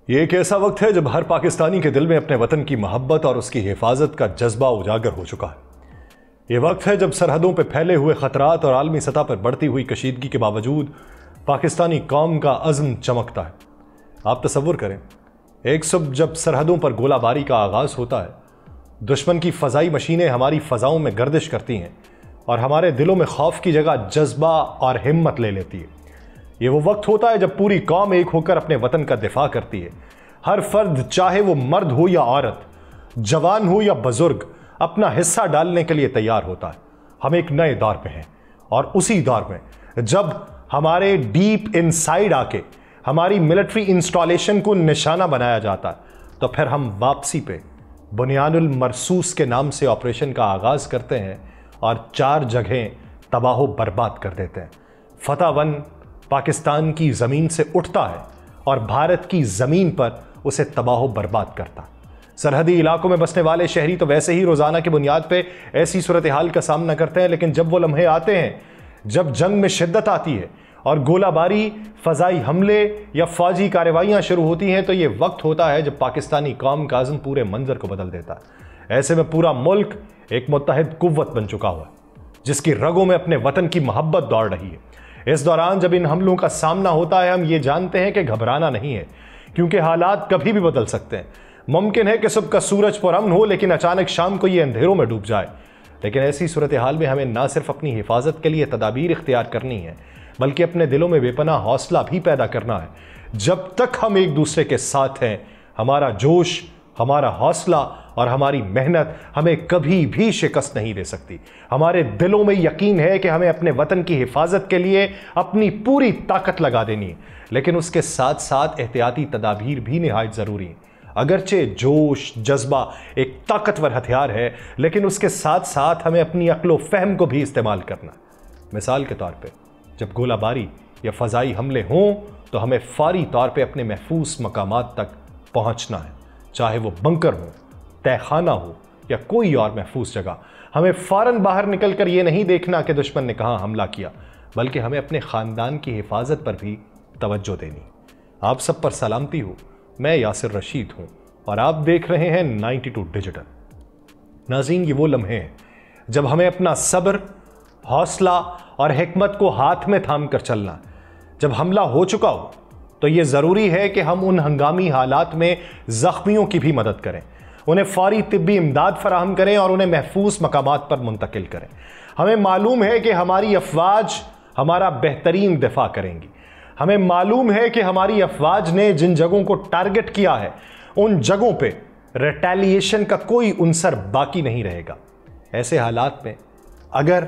یہ ایک ایسا وقت ہے جب ہر پاکستانی کے دل میں اپنے وطن کی محبت اور اس کی حفاظت کا جذبہ اجاگر ہو چکا ہے۔ یہ وقت ہے جب سرحدوں پہ پھیلے ہوئے خطرات اور عالمی سطح پر بڑھتی ہوئی کشیدگی کے باوجود پاکستانی قوم کا عزم چمکتا ہے۔ آپ تصور کریں، ایک صبح جب سرحدوں پر گولہ باری کا آغاز ہوتا ہے، دشمن کی فضائی مشینیں ہماری فضاؤں میں گردش کرتی ہیں اور ہمارے دلوں میں خوف کی جگہ جذبہ اور ہمت لے لیتی ہے۔ یہ وہ وقت ہوتا ہے جب پوری قوم ایک ہو کر اپنے وطن کا دفاع کرتی ہے۔ ہر فرد، چاہے وہ مرد ہو یا عورت، جوان ہو یا بزرگ، اپنا حصہ ڈالنے کے لیے تیار ہوتا ہے۔ ہم ایک نئے دور میں ہیں، اور اسی دور میں جب ہمارے ڈیپ انسائیڈ آ کے ہماری ملٹری انسٹالیشن کو نشانہ بنایا جاتا ہے، تو پھر ہم واپسی پہ بنیان المرصوص کے نام سے آپریشن کا آغاز کرتے ہیں اور 4 جگہیں تباہ و برباد کر دیتے ہیں۔ فتح 1 پاکستان کی زمین سے اٹھتا ہے اور بھارت کی زمین پر اسے تباہ و برباد کرتا۔ سرحدی علاقوں میں بسنے والے شہری تو ویسے ہی روزانہ کی بنیاد پہ ایسی صورتحال کا سامنا کرتے ہیں، لیکن جب وہ لمحے آتے ہیں جب جنگ میں شدت آتی ہے اور گولہ باری، فضائی حملے یا فوجی کارروائیاں شروع ہوتی ہیں، تو یہ وقت ہوتا ہے جب پاکستانی قوم کا عزم پورے منظر کو بدل دیتا ہے۔ ایسے میں پورا ملک ایک متحد قوت بن چکا ہوا ہے، جس کی رگوں میں اپنے وطن کی محبت دوڑ رہی ہے۔ اس دوران جب ان حملوں کا سامنا ہوتا ہے، ہم یہ جانتے ہیں کہ گھبرانا نہیں ہے، کیونکہ حالات کبھی بھی بدل سکتے ہیں۔ ممکن ہے کہ صبح کا سورج پرامن ہو، لیکن اچانک شام کو یہ اندھیروں میں ڈوب جائے۔ لیکن ایسی صورتحال میں ہمیں نہ صرف اپنی حفاظت کے لیے تدابیر اختیار کرنی ہے، بلکہ اپنے دلوں میں بے پناہ حوصلہ بھی پیدا کرنا ہے۔ جب تک ہم ایک دوسرے کے ساتھ ہیں، ہمارا جوش، ہمارا حوصلہ اور ہماری محنت ہمیں کبھی بھی شکست نہیں دے سکتی۔ ہمارے دلوں میں یقین ہے کہ ہمیں اپنے وطن کی حفاظت کے لیے اپنی پوری طاقت لگا دینی ہے، لیکن اس کے ساتھ ساتھ احتیاطی تدابیر بھی نہایت ضروری ہیں۔ اگرچہ جوش، جذبہ ایک طاقتور ہتھیار ہے، لیکن اس کے ساتھ ساتھ ہمیں اپنی عقل و فہم کو بھی استعمال کرنا ہے۔ مثال کے طور پہ جب گولہ باری یا فضائی حملے ہوں تو ہمیں فوری طور پہ اپنے محفوظ مقامات تک پہنچنا ہے، چاہے وہ بنکر ہو، تہ خانہ ہو یا کوئی اور محفوظ جگہ۔ ہمیں فوراً باہر نکل کر یہ نہیں دیکھنا کہ دشمن نے کہاں حملہ کیا، بلکہ ہمیں اپنے خاندان کی حفاظت پر بھی توجہ دینی۔ آپ سب پر سلامتی ہو، میں یاسر رشید ہوں اور آپ دیکھ رہے ہیں 92 ڈیجیٹل۔ ناظرین، یہ وہ لمحے ہیں جب ہمیں اپنا صبر، حوصلہ اور حکمت کو ہاتھ میں تھام کر چلنا ہے۔ جب حملہ ہو چکا ہو تو یہ ضروری ہے کہ ہم ان ہنگامی حالات میں زخمیوں کی بھی مدد کریں، انہیں فوری طبی امداد فراہم کریں اور انہیں محفوظ مقامات پر منتقل کریں۔ ہمیں معلوم ہے کہ ہماری افواج ہمارا بہترین دفاع کریں گی۔ ہمیں معلوم ہے کہ ہماری افواج نے جن جگہوں کو ٹارگٹ کیا ہے، ان جگہوں پہ ریٹیلیشن کا کوئی عنصر باقی نہیں رہے گا۔ ایسے حالات میں اگر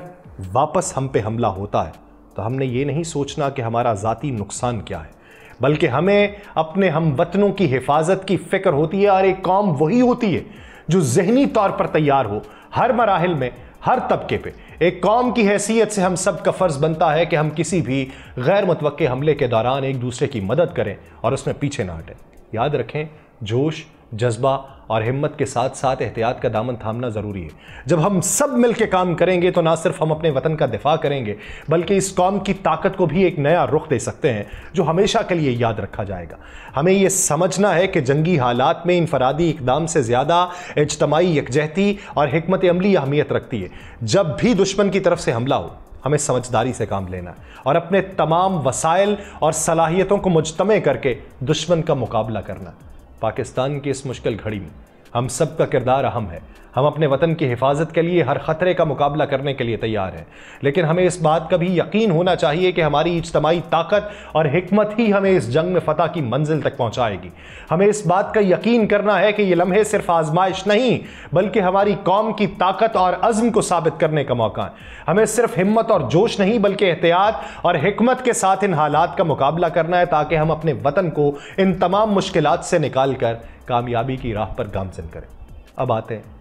واپس ہم پہ حملہ ہوتا ہے تو ہم نے یہ نہیں سوچنا کہ ہمارا ذاتی نقصان کیا ہے، بلکہ ہمیں اپنے ہم وطنوں کی حفاظت کی فکر ہوتی ہے۔ اور ایک قوم وہی ہوتی ہے جو ذہنی طور پر تیار ہو، ہر مراحل میں، ہر طبقے پہ۔ ایک قوم کی حیثیت سے ہم سب کا فرض بنتا ہے کہ ہم کسی بھی غیر متوقع حملے کے دوران ایک دوسرے کی مدد کریں اور اس میں پیچھے نہ ہٹیں۔ یاد رکھیں، جوش، جذبہ اور ہمت کے ساتھ ساتھ احتیاط کا دامن تھامنا ضروری ہے۔ جب ہم سب مل کے کام کریں گے تو نہ صرف ہم اپنے وطن کا دفاع کریں گے، بلکہ اس قوم کی طاقت کو بھی ایک نیا رخ دے سکتے ہیں جو ہمیشہ کے لیے یاد رکھا جائے گا۔ ہمیں یہ سمجھنا ہے کہ جنگی حالات میں انفرادی اقدام سے زیادہ اجتماعی یکجہتی اور حکمت عملی اہمیت رکھتی ہے۔ جب بھی دشمن کی طرف سے حملہ ہو، ہمیں سمجھداری سے کام لینا ہے اور اپنے تمام وسائل اور صلاحیتوں کو مجتمع کر کے دشمن کا مقابلہ کرنا ہے۔ پاکستان کی اس مشکل گھڑی میں ہم سب کا کردار اہم ہے۔ ہم اپنے وطن کی حفاظت کے لیے ہر خطرے کا مقابلہ کرنے کے لیے تیار ہیں، لیکن ہمیں اس بات کا بھی یقین ہونا چاہیے کہ ہماری اجتماعی طاقت اور حکمت ہی ہمیں اس جنگ میں فتح کی منزل تک پہنچائے گی۔ ہمیں اس بات کا یقین کرنا ہے کہ یہ لمحے صرف آزمائش نہیں، بلکہ ہماری قوم کی طاقت اور عزم کو ثابت کرنے کا موقع ہے۔ ہمیں صرف ہمت اور جوش نہیں، بلکہ احتیاط اور حکمت کے ساتھ ان حالات کا مقابلہ کرنا ہے، تاکہ ہم اپنے وطن کو ان تمام مشکلات سے نکال کر کامیابی کی راہ پر گامزن کریں۔ اب آتے ہیں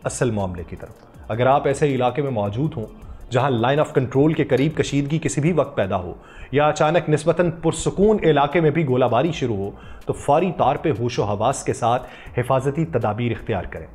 اصل معاملے کی طرف۔ اگر آپ ایسے علاقے میں موجود ہوں جہاں لائن آف کنٹرول کے قریب کشیدگی کسی بھی وقت پیدا ہو، یا اچانک نسبتاً پرسکون علاقے میں بھی گولہ باری شروع ہو، تو فوری طور پہ ہوش و حواس کے ساتھ حفاظتی تدابیر اختیار کریں۔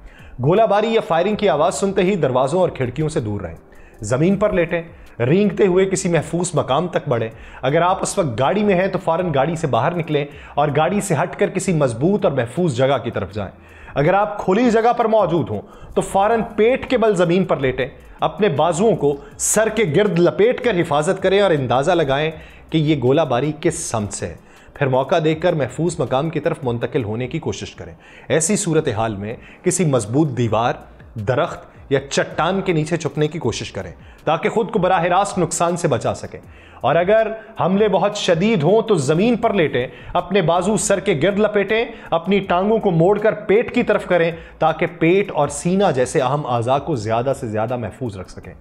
گولہ باری یا فائرنگ کی آواز سنتے ہی دروازوں اور کھڑکیوں سے دور رہیں۔ ज़मीन पर लेटें, रेंगते हुए किसी महफूज मकाम तक बढ़ें। अगर आप उस वक्त गाड़ी में हैं तो फ़ौरन गाड़ी से बाहर निकलें और गाड़ी से हटकर किसी मजबूत और महफूज जगह की तरफ जाएं। अगर आप खुली जगह पर मौजूद हों तो फ़ौरन पेट के बल ज़मीन पर लेटें, अपने बाजुओं को सर के गिर्द लपेट कर हिफाजत करें और अंदाज़ा लगाएं कि ये गोलाबारी किस समत से है। फिर मौका देखकर महफूज मकाम की तरफ मुंतकिल होने की कोशिश करें। ऐसी सूरत हाल में किसी मजबूत दीवार, दरख्त या चट्टान के नीचे छुपने की कोशिश करें ताकि खुद को बराह रास्त नुकसान से बचा सकें। और अगर हमले बहुत शदीद हों तो ज़मीन पर लेटें, अपने बाजू सर के गिर्द लपेटें, अपनी टांगों को मोड़कर पेट की तरफ करें ताकि पेट और सीना जैसे अहम आज़ा को ज़्यादा से ज़्यादा महफूज रख सकें।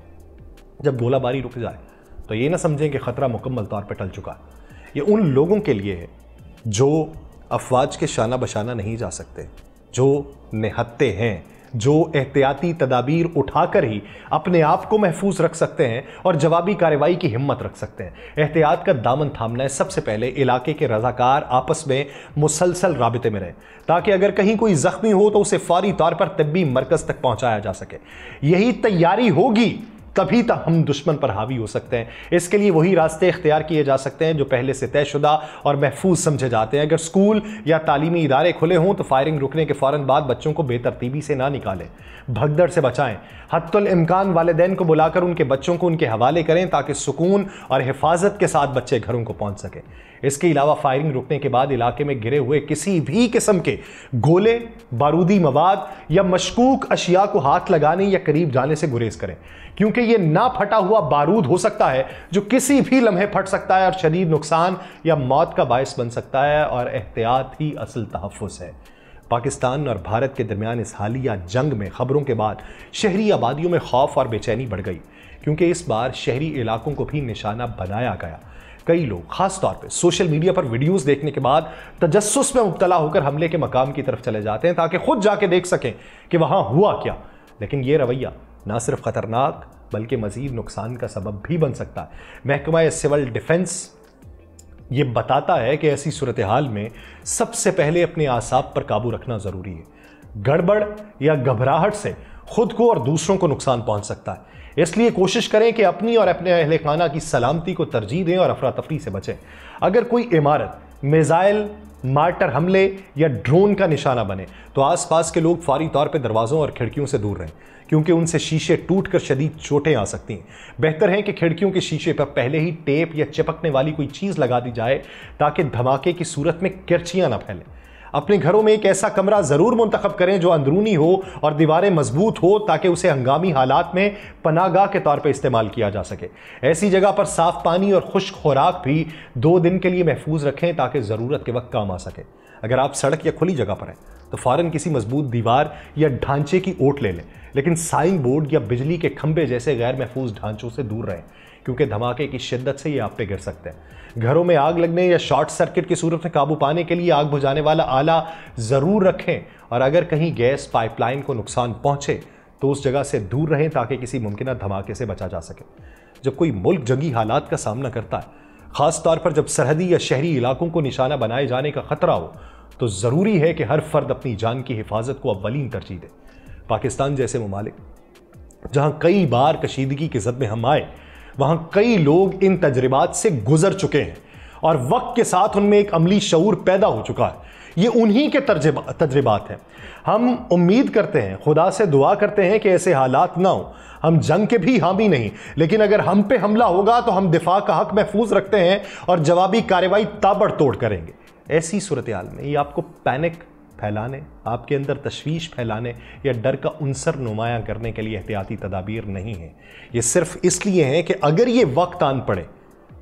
जब गोलाबारी रुक जाए तो ये ना समझें कि ख़तरा मुकम्मल तौर पर टल चुका है। ये उन लोगों के लिए है जो अफवाज के शाना बशाना नहीं जा सकते, जो निहत्ते हैं, जो एहतियाती तदाबीर उठाकर ही अपने आप को महफूज रख सकते हैं और जवाबी कार्रवाई की हिम्मत रख सकते हैं। एहतियात का दामन थामना है। सबसे पहले इलाके के रज़ाकार आपस में मुसलसल राबिते में रहें ताकि अगर कहीं कोई ज़ख्मी हो तो उसे फौरी तौर पर तिब्बी मरकज़ तक पहुंचाया जा सके। यही तैयारी होगी तभी तक हम दुश्मन पर हावी हो सकते हैं। इसके लिए वही रास्ते इख्तियार किए जा सकते हैं जो पहले से तयशुदा और महफूज समझे जाते हैं। अगर स्कूल या तालीमी इदारे खुले हों तो फायरिंग रुकने के फ़ौरन बाद बच्चों को बेतरतीबी से ना निकालें, भगदड़ से बचाएं। हत्तुल इम्कान वालिदैन को बुलाकर उनके बच्चों को उनके हवाले करें ताकि सुकून और हिफाजत के साथ बच्चे घरों को पहुंच सकें। इसके अलावा फायरिंग रुकने के बाद इलाके में गिरे हुए किसी भी किस्म के गोले, बारूदी मवाद या मशकूक अशिया को हाथ लगाने या करीब जाने से गुरेज करें, क्योंकि यह ना फटा हुआ बारूद हो सकता है जो किसी भी लम्हे फट सकता है और शदीद नुकसान या मौत का बायस बन सकता है। और एहतियात ही असल तहफ़्फ़ुज़ है। पाकिस्तान और भारत के दरमियान इस हालिया जंग में खबरों के बाद शहरी आबादियों में खौफ और बेचैनी बढ़ गई, क्योंकि इस बार शहरी इलाकों को भी निशाना बनाया गया। कई लोग खास तौर पे सोशल मीडिया पर वीडियोस देखने के बाद तजस्सुस में मुब्तला होकर हमले के मकाम की तरफ चले जाते हैं ताकि खुद जाके देख सकें कि वहां हुआ क्या। लेकिन यह रवैया ना सिर्फ खतरनाक बल्कि मजीद नुकसान का सबब भी बन सकता है। महकमा सिविल डिफेंस ये बताता है कि ऐसी सूरत हाल में सबसे पहले अपने आसाब पर काबू रखना ज़रूरी है। गड़बड़ या घबराहट से खुद को और दूसरों को नुकसान पहुंच सकता है। इसलिए कोशिश करें कि अपनी और अपने अहले खाना की सलामती को तरजीह दें और अफरा तफरी से बचें। अगर कोई इमारत, मिसाइल, मार्टर हमले या ड्रोन का निशाना बने तो आसपास के लोग फौरी तौर पर दरवाज़ों और खिड़कियों से दूर रहें, क्योंकि उनसे शीशे टूटकर शदीद चोटें आ सकती हैं। बेहतर है कि खिड़कियों के शीशे पर पहले ही टेप या चिपकने वाली कोई चीज़ लगा दी जाए ताकि धमाके की सूरत में किरचियाँ ना फैलें। अपने घरों में एक ऐसा कमरा ज़रूर मुंतखब करें जो अंदरूनी हो और दीवारें मजबूत हो ताकि उसे हंगामी हालात में पनाहगाह के तौर पर इस्तेमाल किया जा सके। ऐसी जगह पर साफ़ पानी और खुश्क खुराक भी 2 दिन के लिए महफूज रखें ताकि ज़रूरत के वक्त काम आ सके। अगर आप सड़क या खुली जगह पर हैं तो फ़ौरन किसी मजबूत दीवार या ढांचे की ओट ले लें, लेकिन साइन बोर्ड या बिजली के खंभे जैसे गैर महफूज ढांचों से दूर रहें, क्योंकि धमाके की शिद्दत से ये आप पे गिर सकते हैं। घरों में आग लगने या शॉर्ट सर्किट की सूरत में काबू पाने के लिए आग बुझाने वाला आला ज़रूर रखें, और अगर कहीं गैस पाइपलाइन को नुकसान पहुंचे तो उस जगह से दूर रहें ताकि किसी मुमकिन धमाके से बचा जा सके। जब कोई मुल्क जंगी हालात का सामना करता है, ख़ास तौर पर जब सरहदी या शहरी इलाकों को निशाना बनाए जाने का ख़तरा हो, तो ज़रूरी है कि हर फर्द अपनी जान की हिफाजत को अव्वलीन तरजीह दे। पाकिस्तान जैसे ममालिक जहाँ कई बार कशीदगी की ज़द में हम आए, वहाँ कई लोग इन तजर्बात से गुजर चुके हैं और वक्त के साथ उनमें एक अमली शऊर पैदा हो चुका है। ये उन्हीं के तजर्बात हैं। हम उम्मीद करते हैं, खुदा से दुआ करते हैं कि ऐसे हालात ना हो। हम जंग के भी हामी नहीं, लेकिन अगर हम पे हमला होगा तो हम दिफा का हक महफूज रखते हैं और जवाबी कार्रवाई ताबड़तोड़ करेंगे। ऐसी सूरत हाल में ये आपको पैनिक फैलाने, आपके अंदर तशवीश फैलाने या डर का उनसर नुमायां करने के लिए एहतियाती तदाबीर नहीं है। ये सिर्फ इसलिए है कि अगर ये वक्त आन पड़े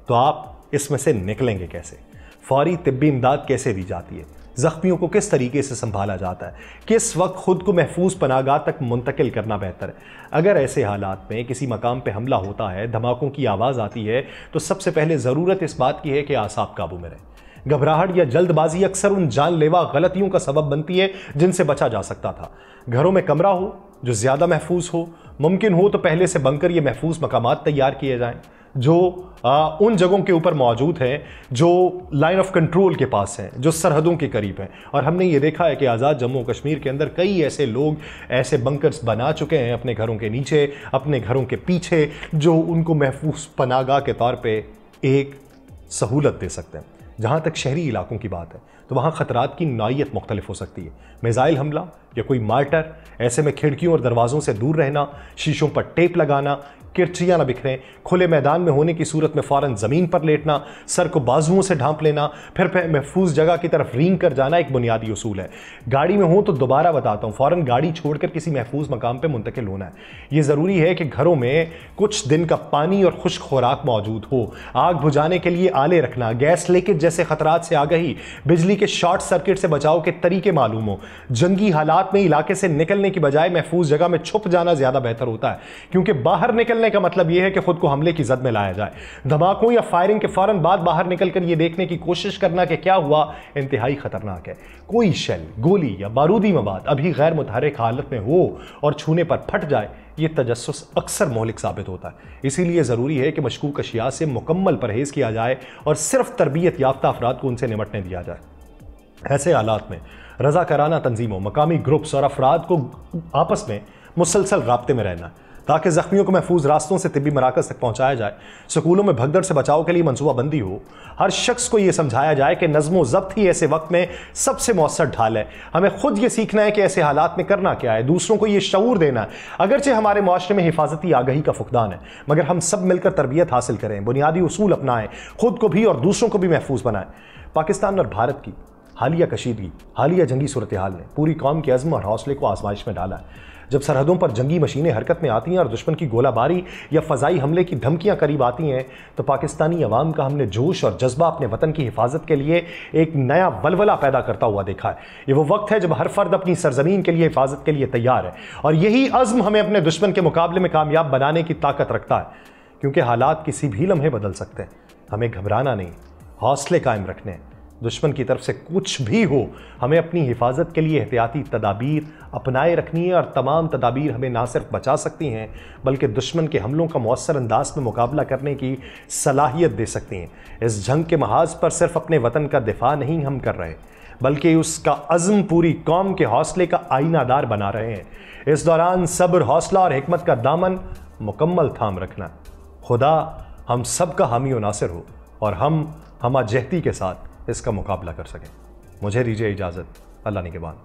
तो आप इसमें से निकलेंगे कैसे, फौरी तिब्बी इमदाद कैसे दी जाती है, ज़ख्मियों को किस तरीके से संभाला जाता है, किस वक्त खुद को महफूज पनाहगाह तक मुंतकिल करना बेहतर है। अगर ऐसे हालात में किसी मकाम पर हमला होता है, धमाकों की आवाज़ आती है, तो सबसे पहले ज़रूरत इस बात की है कि आसाब काबू में रहें। घबराहट या जल्दबाजी अक्सर उन जानलेवा गलतियों का सबब बनती है जिनसे बचा जा सकता था। घरों में कमरा हो जो ज़्यादा महफूज हो, मुमकिन हो तो पहले से बनकर ये महफूज मकामात तैयार किए जाएं जो उन जगहों के ऊपर मौजूद हैं जो लाइन ऑफ कंट्रोल के पास हैं, जो सरहदों के करीब हैं। और हमने ये देखा है कि आज़ाद जम्मू कश्मीर के अंदर कई ऐसे लोग ऐसे बंकर्स बना चुके हैं अपने घरों के नीचे, अपने घरों के पीछे, जो उनको महफूज पनाहगाह के तौर पे एक सहूलत दे सकते हैं। जहाँ तक शहरी इलाकों की बात है तो वहाँ ख़तरात की नौइयत मुख्तलिफ हो सकती है। मिसाइल हमला या कोई मार्टर, ऐसे में खिड़कियों और दरवाज़ों से दूर रहना, शीशों पर टेप लगाना, किरचियाँ न बिखरें, खुले मैदान में होने की सूरत में फ़ौरन ज़मीन पर लेटना, सर को बाजुओं से ढांप लेना, फिर महफूज जगह की तरफ रींग कर जाना एक बुनियादी उसूल है। गाड़ी में हो तो दोबारा बताता हूँ, फ़ौरन गाड़ी छोड़कर किसी महफूज मकाम पर मुंतकिल होना है। ये ज़रूरी है कि घरों में कुछ दिन का पानी और खुश्क खुराक मौजूद हो। आग बुझाने के लिए आले रखना, गैस लीकेज जैसे खतरात से आगही, बिजली के शॉर्ट सर्किट से बचाव के तरीके मालूम हो। जंगी हालात में इलाके से निकलने की बजाय महफूज जगह में छुप जाना ज़्यादा बेहतर होता है, क्योंकि बाहर निकलने का मतलब यह है कि खुद को हमले की जद में लाया जाए। धमाकों या फायरिंग के फौरन बाद बाहर निकलकर यह देखने की कोशिश करना कि क्या हुआ, इंतहाई खतरनाक है। कोई शेल, गोली या बारूदी मवाद अभी गैर मुतहर्रिक हालत में हो और छूने पर फट जाए, यह तजस्सुस अक्सर मोहलिक साबित होता है। इसीलिए ज़रूरी है कि मशकूक अशिया से मुकम्मल परहेज़ किया जाए और सिर्फ तरबियत याफ्ता अफराद को उनसे निमटने दिया जाए। ऐसे हालात में रज़ाकाराना तंजीमों, मकामी ग्रुप्स और अफराद को आपस में मुसलसल राब्ते में रहना ताकि ज़ख्मियों को महफूज रास्तों से तिब्बी मराकज़ तक पहुँचाया जाए। स्कूलों में भगदड़ से बचाव के लिए मनसूबाबंदी हो। हर शख्स को यह समझाया जाए कि नज़्म व ज़ब्त ही ऐसे वक्त में सबसे मौसर ढाल है। हमें खुद ये सीखना है कि ऐसे हालात में करना क्या है, दूसरों को ये शऊर देना है। अगरचे हमारे माशरे में हिफाजती आगही का फुकदान है, मगर हम सब मिलकर तरबियत हासिल करें, बुनियादी उसूल अपनाएं, खुद को भी और दूसरों को भी महफूज बनाएं। पाकिस्तान और भारत की हालिया कशीदगी, हालिया जंगी सूरत हाल ने पूरी कौम के अज़्म और हौसले को आजमाइश में डाला है। जब सरहदों पर जंगी मशीनें हरकत में आती हैं और दुश्मन की गोलाबारी या फ़ज़ाई हमले की धमकियां करीब आती हैं, तो पाकिस्तानी अवाम का हमने जोश और जज्बा अपने वतन की हिफाजत के लिए एक नया वलवला पैदा करता हुआ देखा है। ये वो वक्त है जब हर फर्द अपनी सरजमीन के लिए हिफाजत के लिए तैयार है, और यही अज़्म हमें अपने दुश्मन के मुकाबले में कामयाब बनाने की ताकत रखता है, क्योंकि हालात किसी भी लम्हे बदल सकते हैं। हमें घबराना नहीं, हौसले कायम रखने हैं। दुश्मन की तरफ से कुछ भी हो, हमें अपनी हिफाजत के लिए एहतियाती तदाबीर अपनाए रखनी है, और तमाम तदाबीर हमें ना सिर्फ बचा सकती हैं बल्कि दुश्मन के हमलों का मौसर अंदाज में मुकाबला करने की सलाहियत दे सकती हैं। इस जंग के महाज पर सिर्फ अपने वतन का दिफा नहीं हम कर रहे, बल्कि उसका अज़्म पूरी कौम के हौसले का आईनादार बना रहे हैं। इस दौरान सब्र, हौसला और हिकमत का दामन मुकम्मल थाम रखना। खुदा हम सब का हामी और नासिर हो, और हम हमाजहती के साथ इसका मुकाबला कर सकें। मुझे दीजिए इजाज़त। अल्लाह निगहबान।